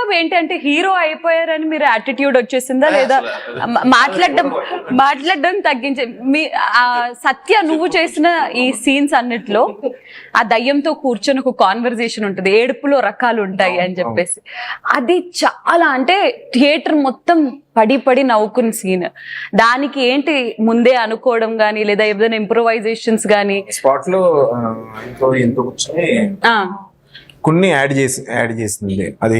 బాబు ఏంటి అంటే హీరో అయిపోయారని మీరు యాటిట్యూడ్ వచ్చేసిందా లేదా మాట్లాడడం తగ్గించే మీ సత్య నువ్వు చేసిన ఈ సీన్స్ అన్నిట్లో ఆ దయ్యంతో కూర్చొని ఒక కాన్వర్జేషన్ ఉంటుంది, ఏడుపులో రకాలు ఉంటాయి అని చెప్పేసి, అది చాలా అంటే థియేటర్ మొత్తం పడి నవ్వుకున్న సీన్. దానికి ఏంటి ముందే అనుకోవడం గానీ లేదా ఏదైనా ఇంప్రూవైజేషన్స్ గానీ స్పాట్ లో కొన్ని యాడ్ చేసింది. అది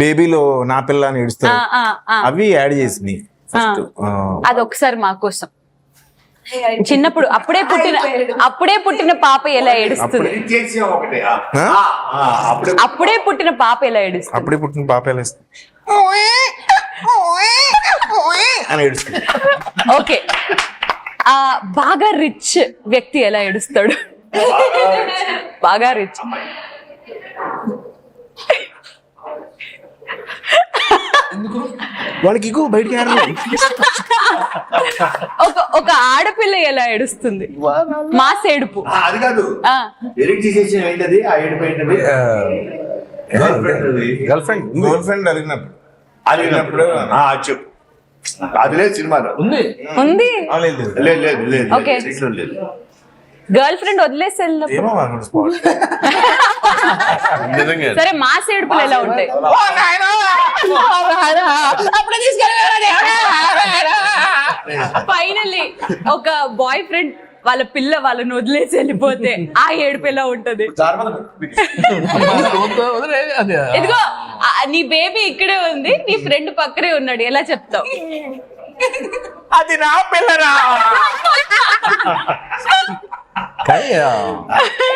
బేబీలో నా పిల్ల అని ఏడుస్తారు, అవి యాడ్ చేసింది. అది ఒకసారి మా కోసం చిన్నప్పుడు అప్పుడే పుట్టిన పాప ఎలా ఏడుస్తుంది, అప్పుడే పుట్టిన పాప ఎలా ఏడుస్తుంది అని ఏడుస్తుంది. ఓకే, బాగా రిచ్ వ్యక్తి ఎలా ఏడుస్తాడు? బాగా రిచ్ వాళ్ళకి బయటికి ఒక ఆడపిల్ల ఎలా ఏడుస్తుంది? మాస్ ఏడుపు. అది కాదు, గర్ల్ ఫ్రెండ్ అడిగినప్పుడు చెప్పు. అది లేదు సినిమాలో ఉంది. లేదు. ఓకే, గర్ల్ ఫ్రెండ్ వదిలేసి వెళ్ళినప్పుడు సరే మాస్ ఏడుపులు ఎలా ఉంటాయి? ఫైనల్లీ ఒక బాయ్ ఫ్రెండ్ వాళ్ళ పిల్ల వాళ్ళని వదిలేసి వెళ్ళిపోతే ఆ ఏడుపు ఎలా ఉంటది? ఇదిగో నీ బేబీ ఇక్కడే ఉంది, నీ ఫ్రెండ్ పక్కనే ఉన్నాడు, ఎలా చెప్తావు? అది నా పిల్లరా.